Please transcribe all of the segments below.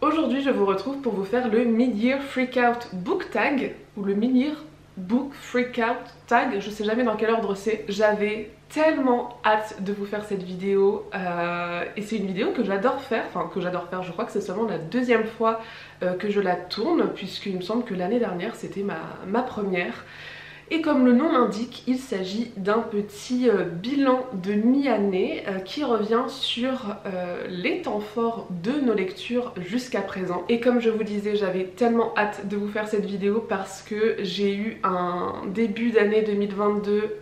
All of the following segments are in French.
Aujourd'hui je vous retrouve pour vous faire le Mid-Year Freakout Book Tag, ou le Mid-Year Book Freakout Tag, je sais jamais dans quel ordre c'est. J'avais tellement hâte de vous faire cette vidéo et c'est une vidéo que j'adore faire, je crois que c'est seulement la deuxième fois que je la tourne, puisqu'il me semble que l'année dernière c'était ma première. Et comme le nom l'indique, il s'agit d'un petit bilan de mi-année qui revient sur les temps forts de nos lectures jusqu'à présent. Et comme je vous disais, j'avais tellement hâte de vous faire cette vidéo parce que j'ai eu un début d'année 2022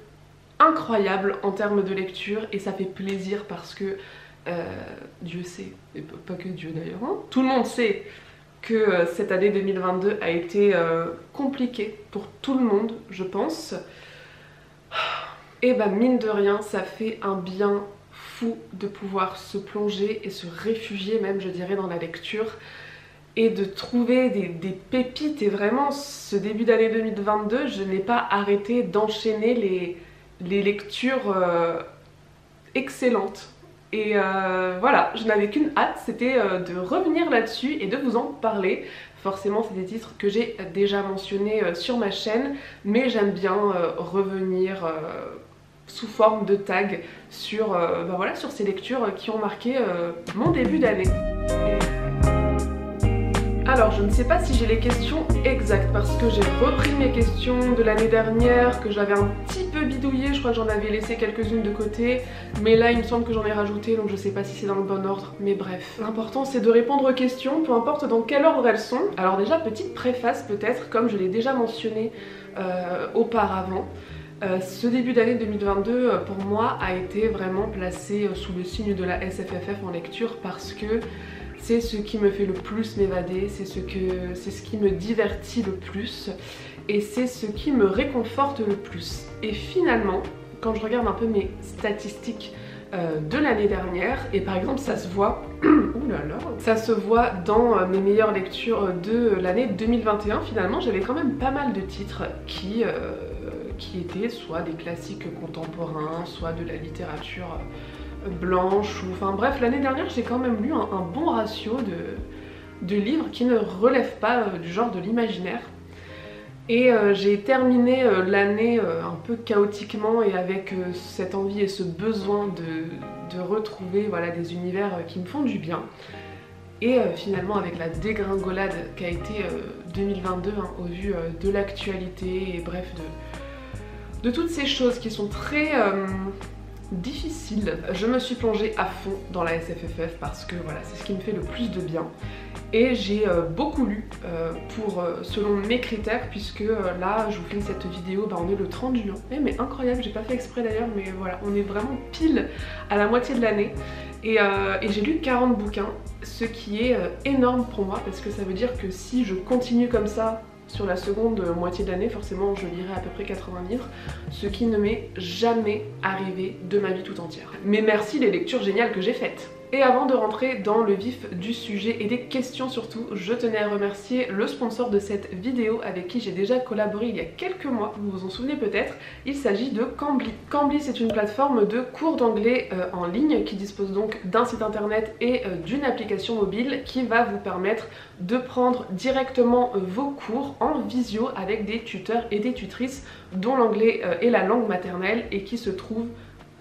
incroyable en termes de lecture et ça fait plaisir parce que Dieu sait, et pas que Dieu d'ailleurs, hein, tout le monde sait que cette année 2022 a été compliquée pour tout le monde, je pense. Et bah mine de rien, ça fait un bien fou de pouvoir se plonger et se réfugier même, je dirais, dans la lecture et de trouver des pépites. Et vraiment, ce début d'année 2022, je n'ai pas arrêté d'enchaîner les lectures excellentes. Et voilà, je n'avais qu'une hâte, c'était de revenir là-dessus et de vous en parler. Forcément c'est des titres que j'ai déjà mentionnés sur ma chaîne, mais j'aime bien revenir sous forme de tag sur, voilà, sur ces lectures qui ont marqué mon début d'année. Alors je ne sais pas si j'ai les questions exactes parce que j'ai repris mes questions de l'année dernière que j'avais un petit peu bidouillé, je crois que j'en avais laissé quelques-unes de côté, mais là il me semble que j'en ai rajouté, donc je sais pas si c'est dans le bon ordre, mais bref. L'important c'est de répondre aux questions, peu importe dans quel ordre elles sont. Alors déjà, petite préface peut-être, comme je l'ai déjà mentionné auparavant. Ce début d'année 2022 pour moi a été vraiment placé sous le signe de la SFFF en lecture parce que c'est ce qui me fait le plus m'évader, c'est ce qui me divertit le plus et c'est ce qui me réconforte le plus. Et finalement, quand je regarde un peu mes statistiques de l'année dernière, et par exemple ça se voit, ça se voit dans mes meilleures lectures de l'année 2021, finalement j'avais quand même pas mal de titres qui étaient soit des classiques contemporains, soit de la littérature blanche, ou enfin bref, l'année dernière j'ai quand même lu un bon ratio de livres qui ne relèvent pas du genre de l'imaginaire. Et j'ai terminé l'année un peu chaotiquement et avec cette envie et ce besoin de retrouver, voilà, des univers qui me font du bien. Et finalement avec la dégringolade qu'a été 2022 hein, au vu de l'actualité et bref de toutes ces choses qui sont très difficile. Je me suis plongée à fond dans la SFFF parce que voilà, c'est ce qui me fait le plus de bien. Et j'ai beaucoup lu selon mes critères, puisque là je vous filme cette vidéo, on est le 30 juin. Mais incroyable, j'ai pas fait exprès d'ailleurs, mais voilà, on est vraiment pile à la moitié de l'année. Et j'ai lu 40 bouquins, ce qui est énorme pour moi, parce que ça veut dire que si je continue comme ça sur la seconde moitié de l'année, forcément je lirai à peu près 80 livres, ce qui ne m'est jamais arrivé de ma vie tout entière. Mais merci les lectures géniales que j'ai faites. Et avant de rentrer dans le vif du sujet et des questions surtout, je tenais à remercier le sponsor de cette vidéo avec qui j'ai déjà collaboré il y a quelques mois, vous vous en souvenez peut-être, il s'agit de Cambly. Cambly, c'est une plateforme de cours d'anglais en ligne qui dispose donc d'un site internet et d'une application mobile qui va vous permettre de prendre directement vos cours en visio avec des tuteurs et des tutrices dont l'anglais est la langue maternelle et qui se trouvent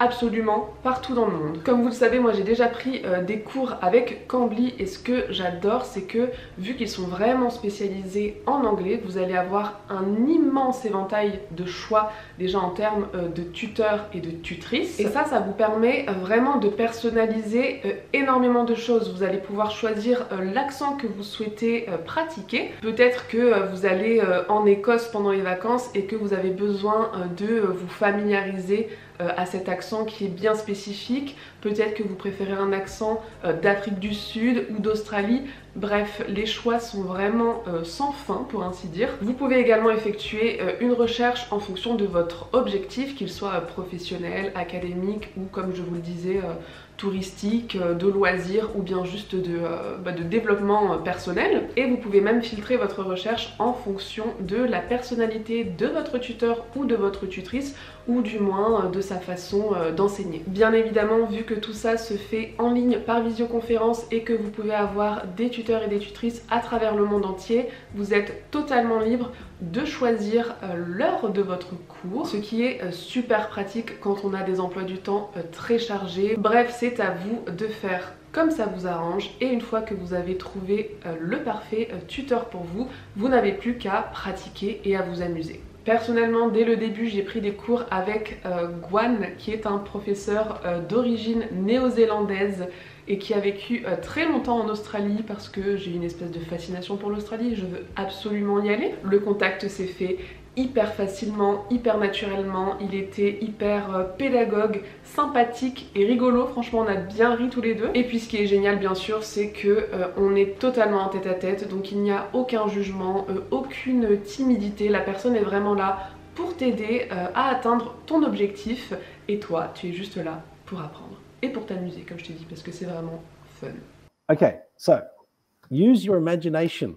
absolument partout dans le monde. Comme vous le savez, moi j'ai déjà pris des cours avec Cambly et ce que j'adore c'est que vu qu'ils sont vraiment spécialisés en anglais, vous allez avoir un immense éventail de choix déjà en termes de tuteurs et de tutrices. Et ça vous permet vraiment de personnaliser énormément de choses. Vous allez pouvoir choisir l'accent que vous souhaitez pratiquer. Peut-être que vous allez en Écosse pendant les vacances et que vous avez besoin de vous familiariser à cet accent qui est bien spécifique. Peut-être que vous préférez un accent d'Afrique du Sud ou d'Australie. Bref, les choix sont vraiment sans fin pour ainsi dire. Vous pouvez également effectuer une recherche en fonction de votre objectif, qu'il soit professionnel, académique ou comme je vous le disais, touristique, de loisirs ou bien juste de développement personnel. Et vous pouvez même filtrer votre recherche en fonction de la personnalité de votre tuteur ou de votre tutrice, ou du moins de sa façon d'enseigner. Bien évidemment, vu que tout ça se fait en ligne par visioconférence et que vous pouvez avoir des tuteurs et des tutrices à travers le monde entier, vous êtes totalement libre de choisir l'heure de votre cours, ce qui est super pratique quand on a des emplois du temps très chargés. Bref, c'est à vous de faire comme ça vous arrange, et une fois que vous avez trouvé le parfait tuteur pour vous, vous n'avez plus qu'à pratiquer et à vous amuser. Personnellement, dès le début, j'ai pris des cours avec Gwan, qui est un professeur d'origine néo-zélandaise et qui a vécu très longtemps en Australie parce que j'ai une espèce de fascination pour l'Australie, je veux absolument y aller. Le contact s'est fait hyper facilement, hyper naturellement, il était hyper pédagogue, sympathique et rigolo, franchement on a bien ri tous les deux. Et puis ce qui est génial bien sûr, c'est que on est totalement en tête à tête, donc il n'y a aucun jugement, aucune timidité, la personne est vraiment là pour t'aider à atteindre ton objectif, et toi tu es juste là pour apprendre et pour t'amuser comme je t'ai dit, parce que c'est vraiment fun. Okay, so use your imagination.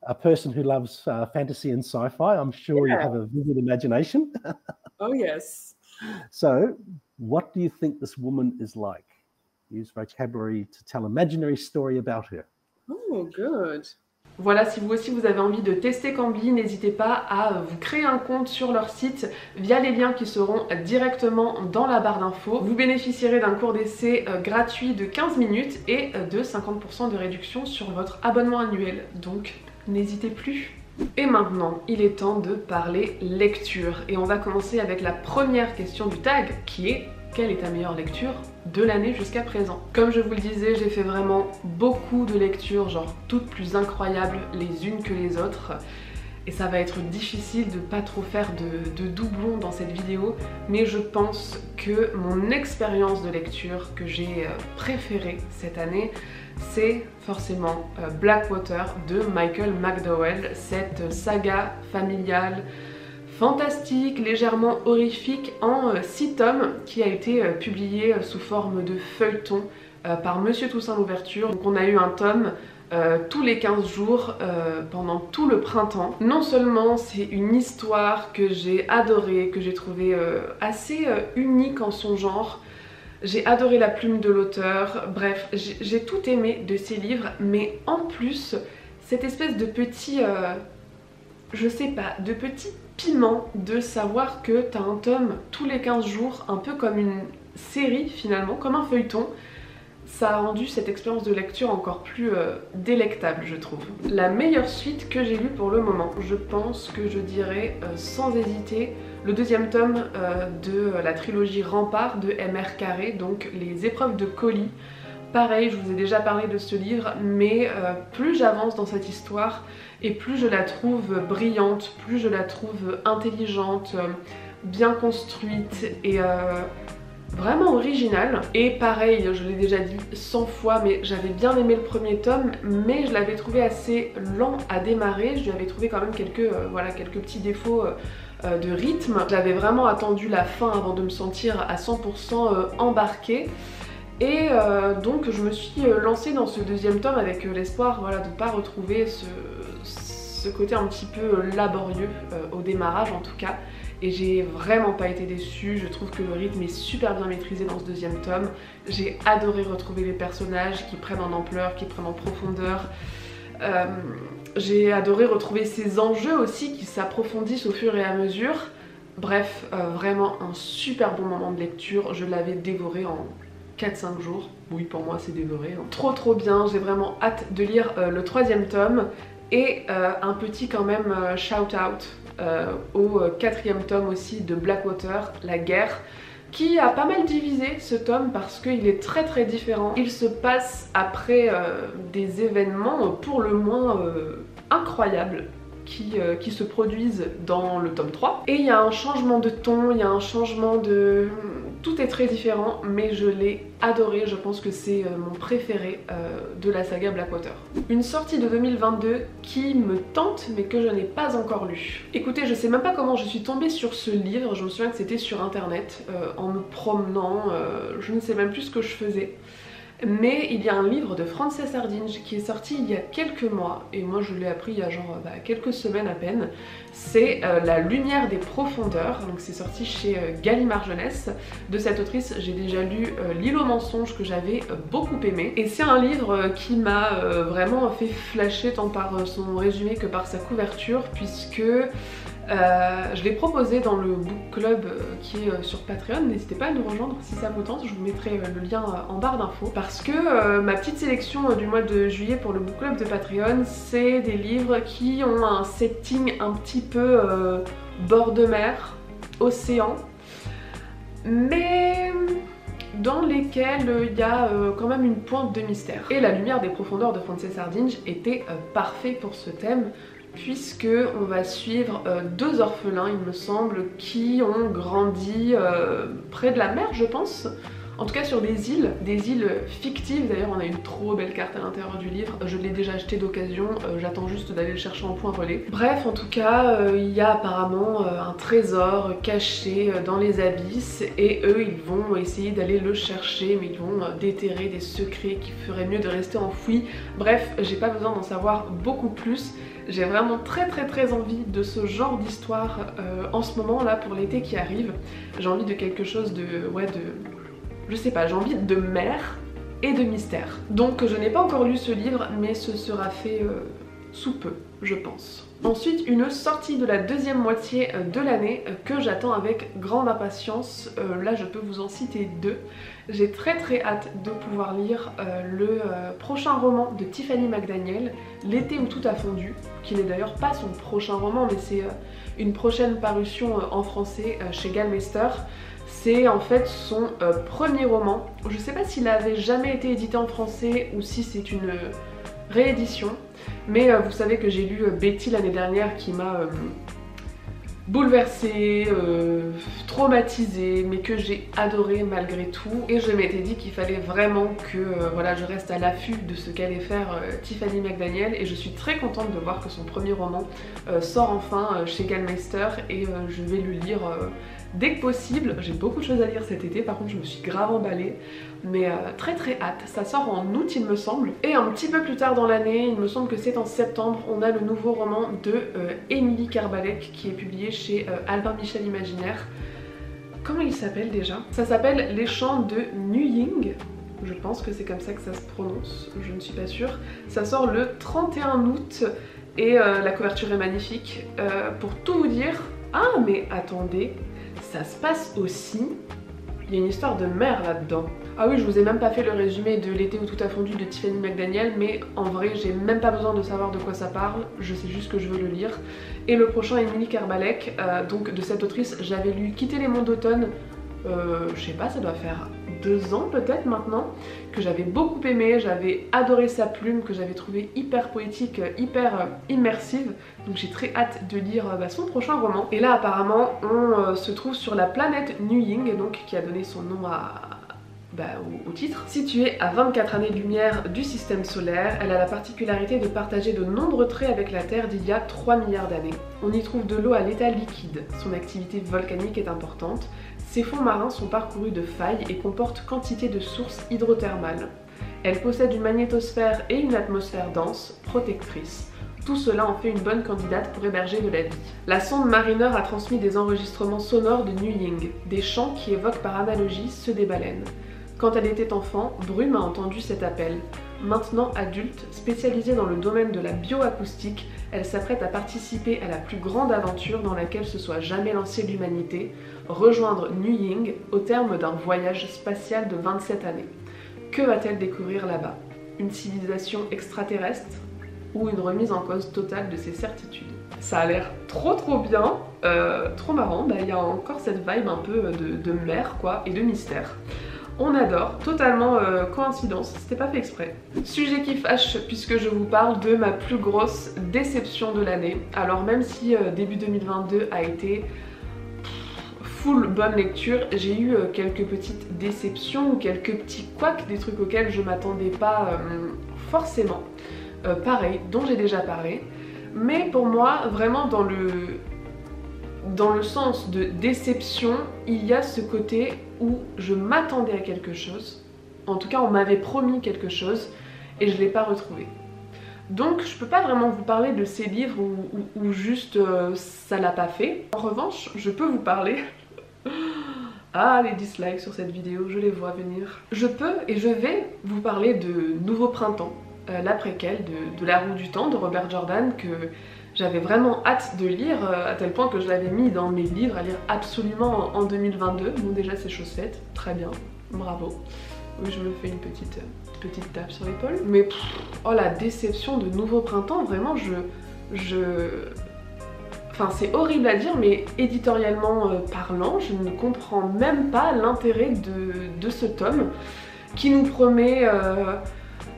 A person who loves fantasy and sci-fi, I'm sure you have a vivid imagination. Oh, yes. So, what do you think this woman is like? Use vocabulary to tell an imaginary story about her. Oh, good. Voilà, si vous aussi vous avez envie de tester Cambly, n'hésitez pas à vous créer un compte sur leur site via les liens qui seront directement dans la barre d'infos. Vous bénéficierez d'un cours d'essai gratuit de 15 minutes et de 50% de réduction sur votre abonnement annuel. Donc, n'hésitez plus. Et maintenant, il est temps de parler lecture. Et on va commencer avec la première question du tag qui est: quelle est ta meilleure lecture de l'année jusqu'à présent? Comme je vous le disais, j'ai fait vraiment beaucoup de lectures, genre toutes plus incroyables les unes que les autres. Et ça va être difficile de pas trop faire de doublons dans cette vidéo, mais je pense que mon expérience de lecture que j'ai préférée cette année, c'est forcément Blackwater de Michael McDowell, cette saga familiale fantastique, légèrement horrifique en 6 tomes qui a été publiée sous forme de feuilleton par Monsieur Toussaint Louverture. Donc on a eu un tome tous les 15 jours pendant tout le printemps. Non seulement c'est une histoire que j'ai adorée, que j'ai trouvée assez unique en son genre, j'ai adoré la plume de l'auteur, bref, j'ai tout aimé de ces livres, mais en plus, cette espèce de petit, je sais pas, de petit piment de savoir que t'as un tome tous les 15 jours, un peu comme une série finalement, comme un feuilleton, ça a rendu cette expérience de lecture encore plus délectable, je trouve. La meilleure suite que j'ai lue pour le moment, je pense que je dirais sans hésiter le deuxième tome de la trilogie Rempart de M.R. Carré, donc les épreuves de colis. Pareil, je vous ai déjà parlé de ce livre, mais plus j'avance dans cette histoire et plus je la trouve brillante, plus je la trouve intelligente, bien construite et vraiment originale. Et pareil, je l'ai déjà dit 100 fois, mais j'avais bien aimé le premier tome, mais je l'avais trouvé assez lent à démarrer. Je lui avais trouvé quand même quelques petits défauts de rythme. J'avais vraiment attendu la fin avant de me sentir à 100% embarquée. Et donc je me suis lancée dans ce deuxième tome avec l'espoir de ne pas retrouver ce côté un petit peu laborieux au démarrage en tout cas. Et j'ai vraiment pas été déçue, je trouve que le rythme est super bien maîtrisé dans ce deuxième tome. J'ai adoré retrouver les personnages qui prennent en ampleur, qui prennent en profondeur. J'ai adoré retrouver ces enjeux aussi qui s'approfondissent au fur et à mesure. Bref, vraiment un super bon moment de lecture, je l'avais dévoré en 4-5 jours. Oui, pour moi c'est dévoré. Hein. Trop bien, j'ai vraiment hâte de lire le troisième tome. Et un petit quand même shout out au quatrième tome aussi de Blackwater, La Guerre, qui a pas mal divisé ce tome parce qu'il est très différent. Il se passe après des événements pour le moins incroyables qui se produisent dans le tome 3. Et il y a un changement de ton, il y a un changement de Tout est très différent, mais je l'ai adoré. Je pense que c'est mon préféré de la saga Blackwater. Une sortie de 2022 qui me tente, mais que je n'ai pas encore lu. Écoutez, je sais même pas comment je suis tombée sur ce livre. Je me souviens que c'était sur internet, en me promenant, je ne sais même plus ce que je faisais. Mais il y a un livre de Frances Hardinge qui est sorti il y a quelques mois, et moi je l'ai appris il y a genre quelques semaines à peine. C'est La lumière des profondeurs, donc c'est sorti chez Gallimard Jeunesse. De cette autrice, j'ai déjà lu L'île aux mensonges que j'avais beaucoup aimé. Et c'est un livre qui m'a vraiment fait flasher tant par son résumé que par sa couverture, puisque je l'ai proposé dans le book club qui est sur Patreon. N'hésitez pas à nous rejoindre si ça vous tente, je vous mettrai le lien en barre d'infos. Parce que ma petite sélection du mois de juillet pour le book club de Patreon, c'est des livres qui ont un setting un petit peu bord de mer, océan, mais dans lesquels il y a quand même une pointe de mystère. Et La lumière des profondeurs de Frances Hardinge était parfait pour ce thème, puisque on va suivre deux orphelins, il me semble, qui ont grandi près de la mer, je pense. En tout cas sur des îles fictives. D'ailleurs on a une trop belle carte à l'intérieur du livre, je l'ai déjà acheté d'occasion, j'attends juste d'aller le chercher en point relais. Bref, en tout cas, il y a apparemment un trésor caché dans les abysses, et eux ils vont essayer d'aller le chercher, mais ils vont déterrer des secrets qui feraient mieux de rester enfouis. Bref, j'ai pas besoin d'en savoir beaucoup plus. J'ai vraiment très envie de ce genre d'histoire en ce moment là pour l'été qui arrive. J'ai envie de quelque chose de... je sais pas, j'ai envie de mer et de mystère. Donc je n'ai pas encore lu ce livre, mais ce sera fait sous peu, je pense. Ensuite, une sortie de la deuxième moitié de l'année que j'attends avec grande impatience. Là je peux vous en citer deux. J'ai très hâte de pouvoir lire le prochain roman de Tiffany McDaniel, L'été où tout a fondu, qui n'est d'ailleurs pas son prochain roman, mais c'est une prochaine parution en français chez Gallmeister. C'est en fait son premier roman. Je sais pas s'il avait jamais été édité en français ou si c'est une réédition, mais vous savez que j'ai lu Betty l'année dernière qui m'a bouleversée, traumatisée, mais que j'ai adoré malgré tout. Et je m'étais dit qu'il fallait vraiment que voilà, je reste à l'affût de ce qu'allait faire Tiffany McDaniel, et je suis très contente de voir que son premier roman sort enfin chez Gallmeister, et je vais le lire dès que possible. J'ai beaucoup de choses à lire cet été, par contre je me suis grave emballée, mais très hâte. Ça sort en août il me semble, et un petit peu plus tard dans l'année, il me semble que c'est en septembre, on a le nouveau roman de Émilie Carbalec qui est publié chez Albin Michel Imaginaire. Comment il s'appelle déjà? Ça s'appelle Les Chants de Nuying, je pense que c'est comme ça que ça se prononce, je ne suis pas sûre. Ça sort le 31 août et la couverture est magnifique. Pour tout vous dire... Ah mais attendez, ça se passe aussi... Il y a une histoire de mer là-dedans. Ah oui, je vous ai même pas fait le résumé de L'été où tout a fondu de Tiffany McDaniel, mais en vrai j'ai même pas besoin de savoir de quoi ça parle, je sais juste que je veux le lire. Et le prochain, Émilie Carbalec, donc de cette autrice, j'avais lu Quitter les monts d'automne, je sais pas, ça doit faire 2 ans peut-être maintenant, que j'avais beaucoup aimé, j'avais adoré sa plume, que j'avais trouvé hyper poétique, hyper immersive, donc j'ai très hâte de lire son prochain roman. Et là apparemment on se trouve sur la planète Nuying, donc qui a donné son nom au titre. Située à 24 années-lumière du système solaire, elle a la particularité de partager de nombreux traits avec la Terre d'il y a 3 milliards d'années. On y trouve de l'eau à l'état liquide, son activité volcanique est importante, ses fonds marins sont parcourus de failles et comportent quantité de sources hydrothermales. Elle possède une magnétosphère et une atmosphère dense, protectrice. Tout cela en fait une bonne candidate pour héberger de la vie. La sonde Mariner a transmis des enregistrements sonores de Nuying, des chants qui évoquent par analogie ceux des baleines. Quand elle était enfant, Brume a entendu cet appel. Maintenant adulte, spécialisée dans le domaine de la bioacoustique, elle s'apprête à participer à la plus grande aventure dans laquelle se soit jamais lancée l'humanité, rejoindre Nuying au terme d'un voyage spatial de 27 années. Que va-t-elle découvrir là-bas? Une civilisation extraterrestre ou une remise en cause totale de ses certitudes? Ça a l'air trop bien, trop marrant. Il y a encore cette vibe un peu de mer quoi, et de mystère. On adore, totalement coïncidence, c'était pas fait exprès. Sujet qui fâche puisque je vous parle de ma plus grosse déception de l'année. Alors même si début 2022 a été full bonne lecture. J'ai eu quelques petites déceptions ou quelques petits couacs, des trucs auxquels je m'attendais pas forcément. Pareil, dont j'ai déjà parlé. Mais pour moi, vraiment dans le sens de déception, il y a ce côté où je m'attendais à quelque chose. En tout cas, on m'avait promis quelque chose et je ne l'ai pas retrouvé. Donc je peux pas vraiment vous parler de ces livres où juste ça l'a pas fait. En revanche, je peux vous parler... Ah, les dislikes sur cette vidéo, je les vois venir. Je peux et je vais vous parler de Nouveau Printemps, la préquelle de La Roue du Temps de Robert Jordan, que j'avais vraiment hâte de lire, à tel point que je l'avais mis dans mes livres à lire absolument en 2022. Bon, déjà c'est chose faite, très bien, bravo. Oui, je me fais une petite tape sur l'épaule. Mais oh, la déception de Nouveau Printemps, vraiment Enfin, c'est horrible à dire, mais éditorialement parlant, je ne comprends même pas l'intérêt de ce tome qui nous promet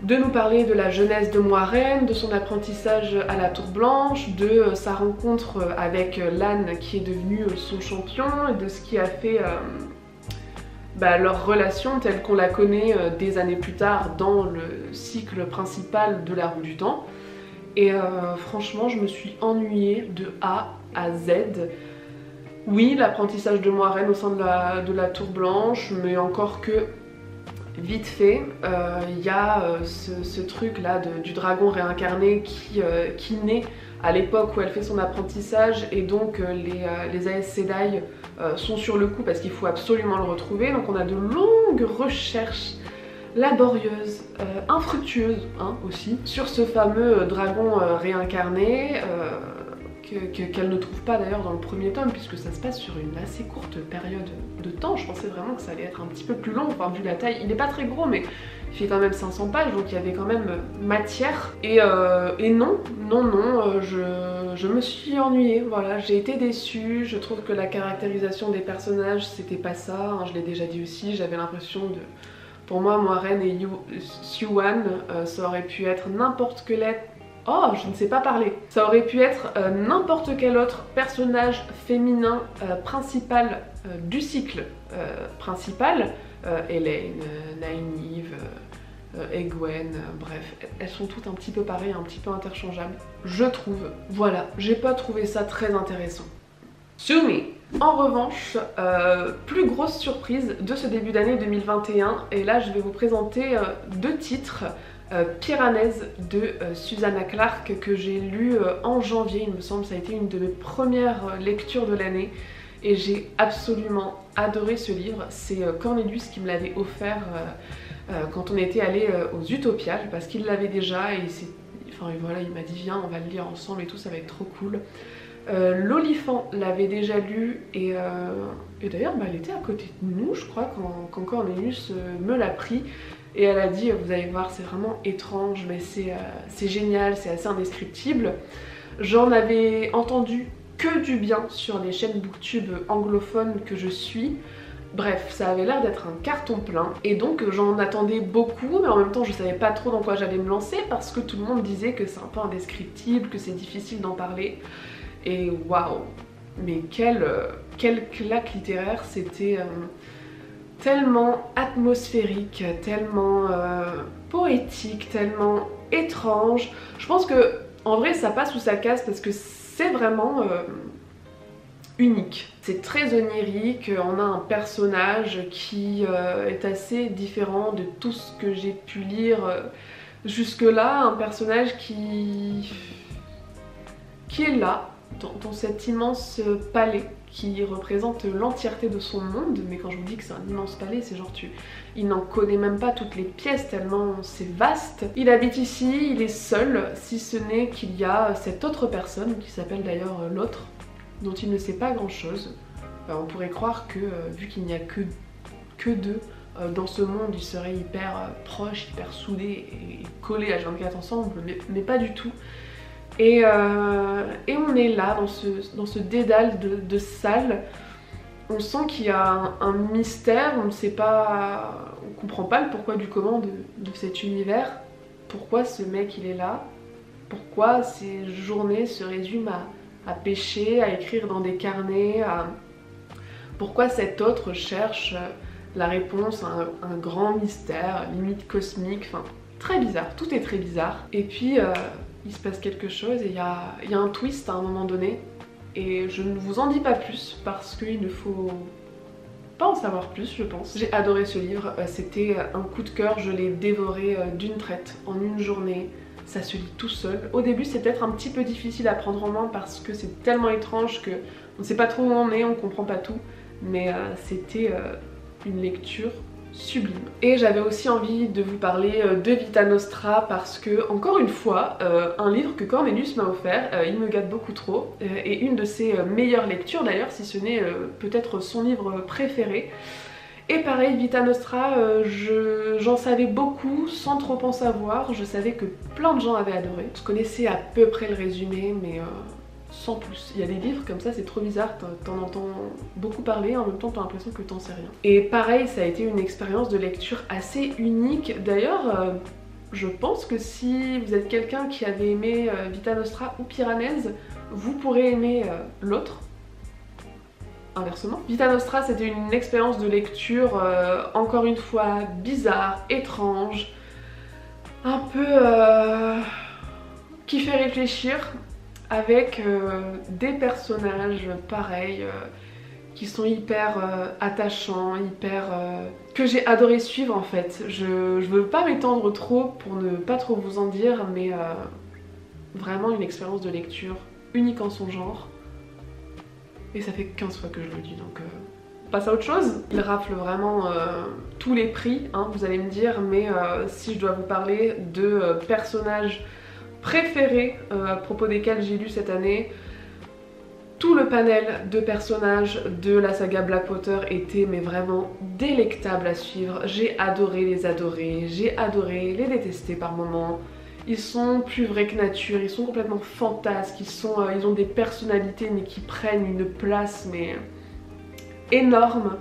de nous parler de la jeunesse de Moiraine, de son apprentissage à la Tour Blanche, de sa rencontre avec Lan qui est devenu son champion, et de ce qui a fait leur relation telle qu'on la connaît des années plus tard dans le cycle principal de La Roue du Temps. Et franchement, je me suis ennuyée de A à Z. Oui, l'apprentissage de Moiraine au sein de la Tour Blanche, mais encore que vite fait. Il y a ce truc là du dragon réincarné qui naît à l'époque où elle fait son apprentissage, et donc les Aes Sedai sont sur le coup parce qu'il faut absolument le retrouver. Donc on a de longues recherches laborieuses, infructueuses aussi, sur ce fameux dragon réincarné, qu'elle ne trouve pas d'ailleurs dans le premier tome, puisque ça se passe sur une assez courte période de temps. Je pensais vraiment que ça allait être un petit peu plus long, enfin vu la taille, il n'est pas très gros mais il fait quand même 500 pages, donc il y avait quand même matière. Et non, je me suis ennuyée, voilà, j'ai été déçue. Je trouve que la caractérisation des personnages, c'était pas ça, je l'ai déjà dit aussi, j'avais l'impression de... Pour moi, Moiraine et Siuan, ça aurait pu être n'importe quel être... Oh, je ne sais pas parler. Ça aurait pu être n'importe quel autre personnage féminin principal du cycle principal. Elaine, Nynaeve, Egwene, bref, elles sont toutes un petit peu pareilles, un petit peu interchangeables, je trouve. Voilà, j'ai pas trouvé ça très intéressant. Sumi. En revanche, plus grosse surprise de ce début d'année 2021, et là je vais vous présenter deux titres. Piranèse de Susanna Clarke, que j'ai lu en janvier, il me semble. Ça a été une de mes premières lectures de l'année et j'ai absolument adoré ce livre. C'est Cornelius qui me l'avait offert quand on était allé aux Utopiales, parce qu'il l'avait déjà et voilà, il m'a dit viens, on va le lire ensemble et tout, ça va être trop cool. L'Olifant l'avait déjà lu et d'ailleurs elle était à côté de nous, je crois, quand Cornelius me l'a pris. Et elle a dit, vous allez voir, c'est vraiment étrange, mais c'est génial, c'est assez indescriptible. J'en avais entendu que du bien sur les chaînes booktube anglophones que je suis. Bref, ça avait l'air d'être un carton plein. Et donc j'en attendais beaucoup, mais en même temps je savais pas trop dans quoi j'allais me lancer, parce que tout le monde disait que c'est un peu indescriptible, que c'est difficile d'en parler. Et waouh, mais quelle claque littéraire, c'était... tellement atmosphérique, tellement poétique, tellement étrange. Je pense que en vrai ça passe ou ça casse, parce que c'est vraiment unique. C'est très onirique, on a un personnage qui est assez différent de tout ce que j'ai pu lire jusque là, un personnage qui est là, dans cet immense palais qui représente l'entièreté de son monde. Mais quand je vous dis que c'est un immense palais, c'est genre il n'en connaît même pas toutes les pièces tellement c'est vaste. Il habite ici, il est seul, si ce n'est qu'il y a cette autre personne qui s'appelle d'ailleurs l'autre, dont il ne sait pas grand chose. On pourrait croire que vu qu'il n'y a que deux dans ce monde, ils seraient hyper proches, hyper soudés et collés H24 ensemble, mais pas du tout. Et on est là dans ce dédale de salles. On sent qu'il y a un mystère, on ne sait pas, on comprend pas le pourquoi du comment de cet univers. Pourquoi ce mec il est là? Pourquoi ses journées se résument à pêcher, à écrire dans des carnets, Pourquoi cet autre cherche la réponse à un grand mystère, limite cosmique, enfin très bizarre, tout est très bizarre. Et puis il se passe quelque chose et il y a un twist à un moment donné. Et je ne vous en dis pas plus parce qu'il ne faut pas en savoir plus, je pense. J'ai adoré ce livre, c'était un coup de cœur, je l'ai dévoré d'une traite, en une journée. Ça se lit tout seul. Au début c'est peut-être un petit peu difficile à prendre en main parce que c'est tellement étrange que on ne sait pas trop où on est, on comprend pas tout. Mais c'était une lecture sublime. Et j'avais aussi envie de vous parler de Vita Nostra parce que, encore une fois, un livre que Cornelius m'a offert, il me gâte beaucoup trop, et une de ses meilleures lectures d'ailleurs, si ce n'est peut-être son livre préféré. Et pareil, Vita Nostra, j'en savais beaucoup sans trop en savoir, je savais que plein de gens avaient adoré. Je connaissais à peu près le résumé, mais sans plus. Il y a des livres comme ça, c'est trop bizarre, t'en entends beaucoup parler, en même temps t'as l'impression que t'en sais rien. Et pareil, ça a été une expérience de lecture assez unique. D'ailleurs, je pense que si vous êtes quelqu'un qui avait aimé Vita Nostra ou Piranèse, vous pourrez aimer l'autre. Inversement. Vita Nostra, c'était une expérience de lecture, encore une fois, bizarre, étrange, un peu qui fait réfléchir, avec des personnages pareils, qui sont hyper attachants, hyper... que j'ai adoré suivre en fait. Je veux pas m'étendre trop pour ne pas trop vous en dire, mais vraiment une expérience de lecture unique en son genre. Et ça fait 15 fois que je le dis, donc on passe à autre chose. Il rafle vraiment tous les prix, hein, vous allez me dire, mais si je dois vous parler de personnages préférés à propos desquels j'ai lu cette année, tout le panel de personnages de la saga Blackwater était mais vraiment délectable à suivre. J'ai adoré les adorer, j'ai adoré les détester par moments. Ils sont plus vrais que nature, ils sont complètement fantasques, ils ont des personnalités mais qui prennent une place mais énorme.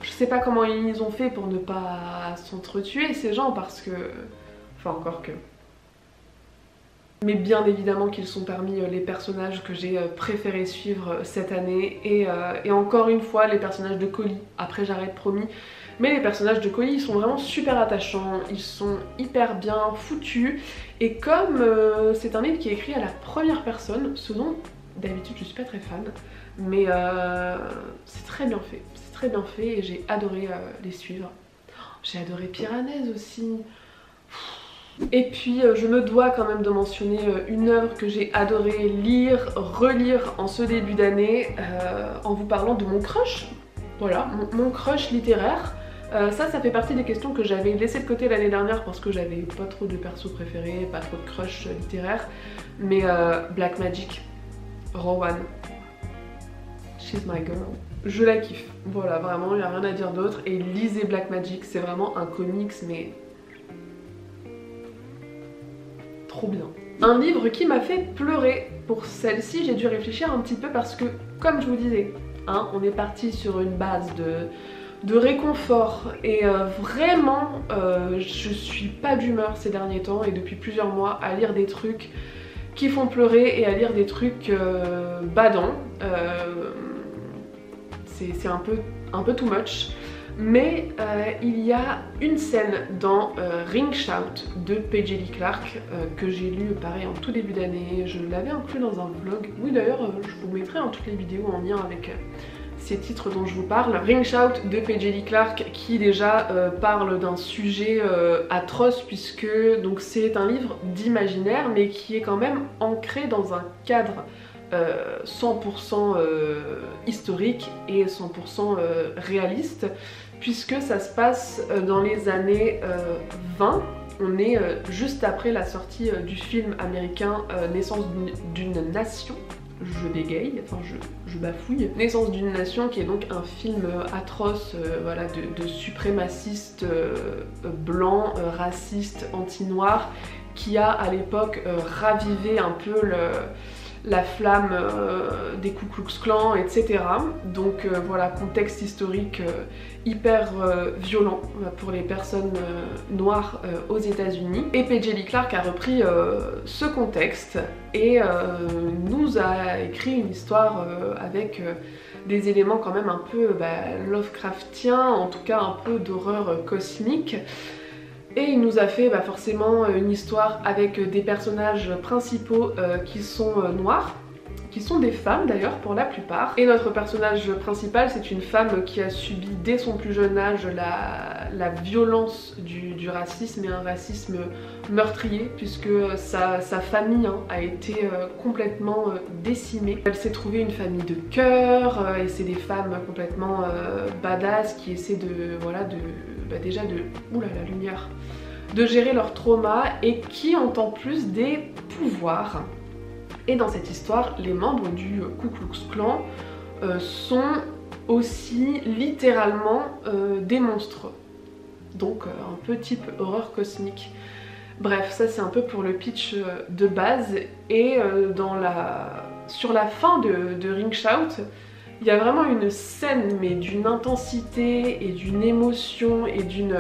Je sais pas comment ils ont fait pour ne pas s'entretuer ces gens parce que... Enfin encore que... Mais bien évidemment qu'ils sont parmi les personnages que j'ai préféré suivre cette année. Et encore une fois, les personnages de Collie, après j'arrête promis. Mais les personnages de Collie, ils sont vraiment super attachants, ils sont hyper bien foutus. Et comme c'est un livre qui est écrit à la première personne, ce dont d'habitude je suis pas très fan, mais c'est très bien fait. C'est très bien fait et j'ai adoré les suivre. J'ai adoré Piranèse aussi. Et puis je me dois quand même de mentionner une œuvre que j'ai adoré lire, relire en ce début d'année, en vous parlant de mon crush. Voilà, mon crush littéraire. Ça fait partie des questions que j'avais laissées de côté l'année dernière parce que j'avais pas trop de persos préférés, pas trop de crush littéraire. Mais Black Magic, Rowan, she's my girl. Je la kiffe, voilà, vraiment, il n'y a rien à dire d'autre. Et lisez Black Magic, c'est vraiment un comics, mais... trop bien. Un livre qui m'a fait pleurer. Pour celle-ci, j'ai dû réfléchir un petit peu parce que, comme je vous disais, hein, on est parti sur une base de réconfort et vraiment, je suis pas d'humeur ces derniers temps et depuis plusieurs mois à lire des trucs qui font pleurer et à lire des trucs badants. C'est un peu too much. Mais il y a une scène dans Ring Shout de P.J. Lee Clark que j'ai lu pareil en tout début d'année. Je l'avais inclus dans un vlog. Oui d'ailleurs je vous mettrai en toutes les vidéos en lien avec ces titres dont je vous parle. Ring Shout de P.J. Lee Clark qui déjà parle d'un sujet atroce puisque donc c'est un livre d'imaginaire mais qui est quand même ancré dans un cadre 100% historique et 100% réaliste puisque ça se passe dans les années 20. On est juste après la sortie du film américain Naissance d'une nation. Je bégaye, enfin je bafouille. Naissance d'une nation qui est donc un film atroce voilà, de suprémacistes blancs, racistes, anti-noirs qui a à l'époque ravivé un peu la flamme des Ku Klux Klan, etc. Donc voilà, contexte historique hyper violent pour les personnes noires aux États-Unis. Et P.J. Lee Clark a repris ce contexte et nous a écrit une histoire avec des éléments quand même un peu Lovecraftiens, en tout cas un peu d'horreur cosmique. Et il nous a fait forcément une histoire avec des personnages principaux qui sont noirs, qui sont des femmes d'ailleurs pour la plupart. Et notre personnage principal, c'est une femme qui a subi dès son plus jeune âge la violence du racisme, et un racisme meurtrier, puisque sa famille a été complètement décimée. Elle s'est trouvée une famille de cœur, et c'est des femmes complètement badass qui essaient déjà de... Oula, la lumière, de gérer leur trauma et qui ont en plus des pouvoirs. Et dans cette histoire, les membres du Ku Klux Klan sont aussi littéralement des monstres. Donc un peu type horreur cosmique. Bref, ça c'est un peu pour le pitch de base. Et sur la fin de Ring Shout, il y a vraiment une scène, mais d'une intensité et d'une émotion et d'une...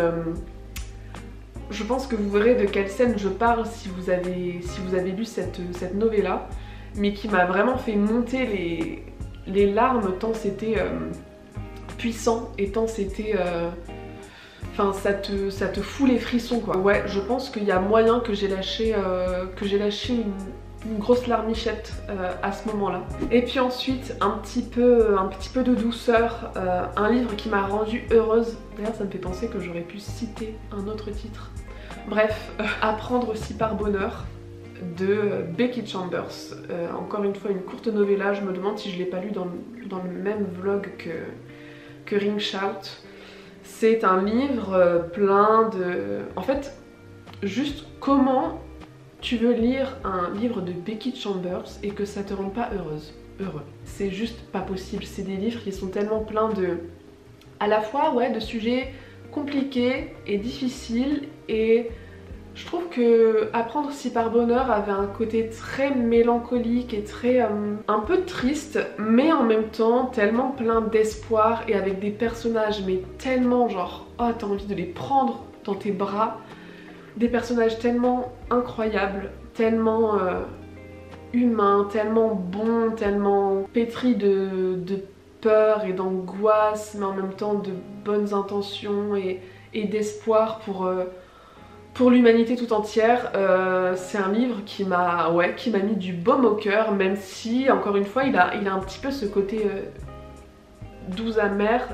Je pense que vous verrez de quelle scène je parle si vous avez lu cette novella, mais qui m'a vraiment fait monter les larmes tant c'était puissant et tant c'était... Enfin, ça te fout les frissons quoi. Ouais, je pense qu'il y a moyen que j'ai lâché une grosse larmichette à ce moment-là. Et puis ensuite, un petit peu de douceur, un livre qui m'a rendue heureuse. D'ailleurs, ça me fait penser que j'aurais pu citer un autre titre. Bref, Apprendre aussi par bonheur de Becky Chambers. Encore une fois, une courte novella. Je me demande si je l'ai pas lu dans le même vlog que Ring Shout. C'est un livre plein de... En fait, juste comment tu veux lire un livre de Becky Chambers et que ça te rende pas heureux. C'est juste pas possible. C'est des livres qui sont tellement pleins de... à la fois, ouais, de sujets compliqués et difficiles, et je trouve que Apprendre si par bonheur avait un côté très mélancolique et très un peu triste, mais en même temps tellement plein d'espoir et avec des personnages mais tellement genre, oh t'as envie de les prendre dans tes bras, des personnages tellement incroyables, tellement humains, tellement bons, tellement pétris de peur et d'angoisse, mais en même temps de bonnes intentions et d'espoir pour l'humanité tout entière. C'est un livre qui m'a mis du baume au cœur, même si, encore une fois, il a un petit peu ce côté doux amer.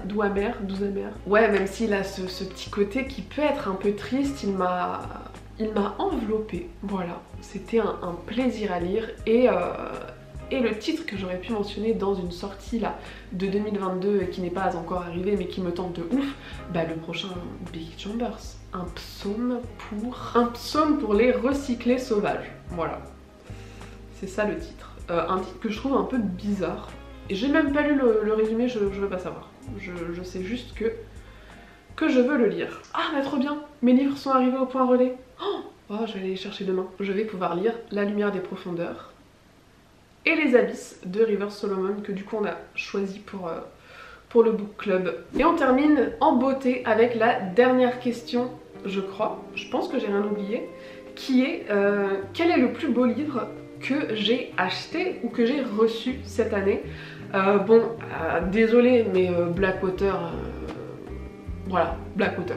Ouais, même s'il a ce petit côté qui peut être un peu triste, il m'a enveloppée. Voilà, c'était un plaisir à lire. Et le titre que j'aurais pu mentionner dans une sortie là de 2022 qui n'est pas encore arrivé mais qui me tente de ouf, le prochain Becky Chambers, un psaume pour les recyclés sauvages. Voilà, c'est ça le titre. Un titre que je trouve un peu bizarre. Et j'ai même pas lu le résumé, je veux pas savoir. Je sais juste que je veux le lire. Ah bah trop bien, mes livres sont arrivés au point relais. Oh, je vais aller les chercher demain. Je vais pouvoir lire La lumière des profondeurs et Les abysses de Rivers Solomon, que du coup on a choisi pour le book club. Et on termine en beauté avec la dernière question, je pense que j'ai rien oublié, qui est quel est le plus beau livre que j'ai acheté ou que j'ai reçu cette année? Désolée, mais Blackwater, voilà, Blackwater.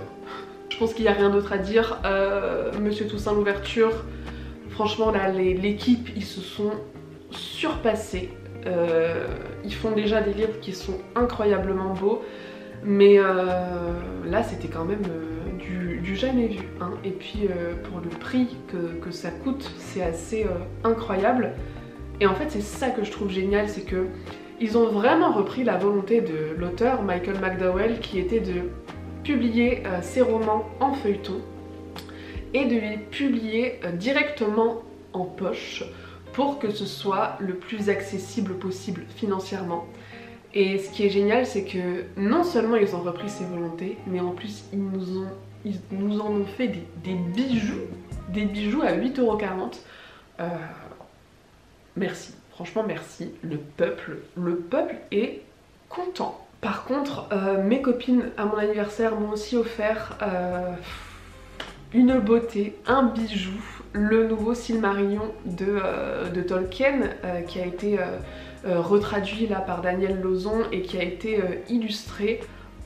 Je pense qu'il n'y a rien d'autre à dire. Monsieur Toussaint l'ouverture, franchement là l'équipe ils se sont surpassés. Ils font déjà des livres qui sont incroyablement beaux, mais là c'était quand même du jamais vu, hein. Et puis pour le prix que ça coûte, c'est assez incroyable. Et en fait c'est ça que je trouve génial, c'est que ils ont vraiment repris la volonté de l'auteur Michael McDowell, qui était de publier ses romans en feuilleton et de les publier directement en poche pour que ce soit le plus accessible possible financièrement. Et ce qui est génial, c'est que non seulement ils ont repris ces volontés, mais en plus ils nous en ont fait des bijoux à 8,40 €. merci, franchement merci, le peuple est content. Par contre, mes copines à mon anniversaire m'ont aussi offert une beauté, un bijou, le nouveau Silmarillion de Tolkien qui a été retraduit là par Daniel Lauzon et qui a été illustré.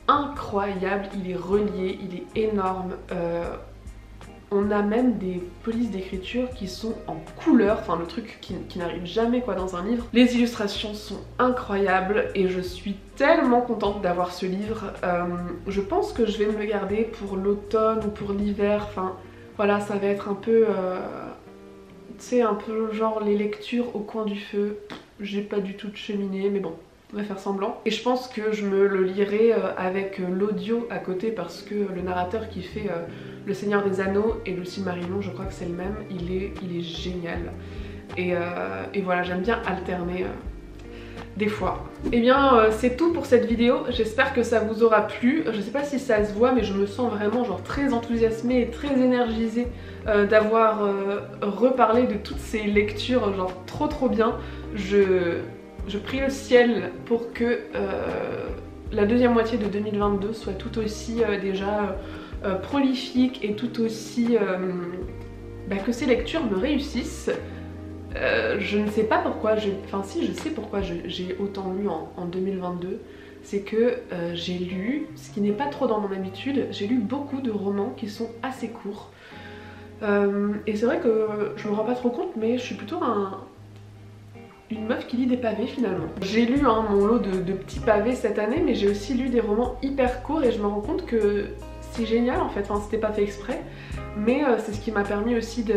Incroyable, il est relié, il est énorme. On a même des polices d'écriture qui sont en couleur, enfin le truc qui n'arrive jamais quoi dans un livre. Les illustrations sont incroyables et je suis tellement contente d'avoir ce livre. Je pense que je vais me le garder pour l'automne ou pour l'hiver, enfin voilà, ça va être un peu, tu sais, un peu genre les lectures au coin du feu. J'ai pas du tout de cheminée, mais bon, on va faire semblant. Et je pense que je me le lirai avec l'audio à côté parce que le narrateur qui fait Le Seigneur des Anneaux et le Silmarillion, je crois que c'est le même, il est génial. Et voilà, j'aime bien alterner des fois. Et bien c'est tout pour cette vidéo, j'espère que ça vous aura plu. Je sais pas si ça se voit mais je me sens vraiment genre très enthousiasmée et très énergisée d'avoir reparlé de toutes ces lectures, genre trop bien. Je prie le ciel pour que la deuxième moitié de 2022 soit tout aussi déjà prolifique et tout aussi que ces lectures me réussissent. Je ne sais pas pourquoi, enfin si je sais pourquoi j'ai autant lu en 2022, c'est que j'ai lu, ce qui n'est pas trop dans mon habitude, j'ai lu beaucoup de romans qui sont assez courts. Et c'est vrai que je me rends pas trop compte mais je suis plutôt une meuf qui lit des pavés finalement. J'ai lu mon lot de petits pavés cette année mais j'ai aussi lu des romans hyper courts et je me rends compte que c'est génial en fait, enfin c'était pas fait exprès mais c'est ce qui m'a permis aussi de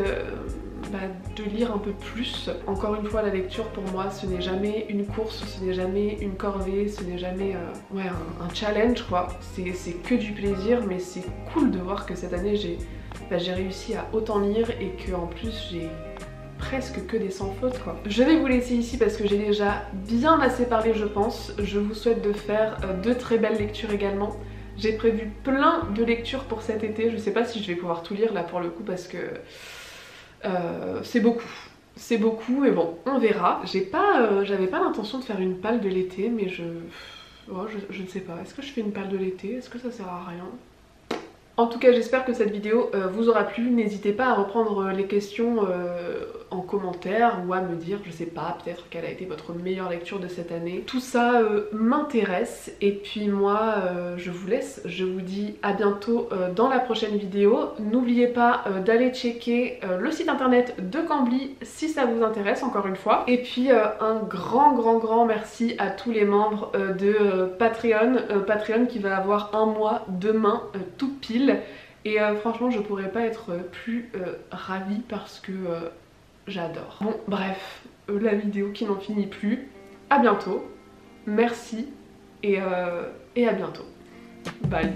lire un peu plus. Encore une fois, la lecture pour moi ce n'est jamais une course, ce n'est jamais une corvée, ce n'est jamais un challenge quoi. C'est que du plaisir mais c'est cool de voir que cette année j'ai réussi à autant lire et que en plus j'ai presque que des sans faute quoi. Je vais vous laisser ici parce que j'ai déjà bien assez parlé je pense. Je vous souhaite de faire de très belles lectures également. J'ai prévu plein de lectures pour cet été, je sais pas si je vais pouvoir tout lire là pour le coup parce que c'est beaucoup et bon on verra. J'avais pas l'intention de faire une palle de l'été mais je ne sais pas, est-ce que je fais une palle de l'été, est-ce que ça sert à rien? En tout cas j'espère que cette vidéo vous aura plu, n'hésitez pas à reprendre les questions en commentaire ou à me dire, je sais pas, peut-être quelle a été votre meilleure lecture de cette année. Tout ça m'intéresse et puis moi je vous laisse, je vous dis à bientôt dans la prochaine vidéo. N'oubliez pas d'aller checker le site internet de Cambly si ça vous intéresse encore une fois. Et puis un grand merci à tous les membres de Patreon qui va avoir un mois demain tout pile. Et franchement je pourrais pas être plus ravie parce que j'adore. Bon bref, la vidéo qui n'en finit plus. À bientôt, merci et à bientôt. Bye.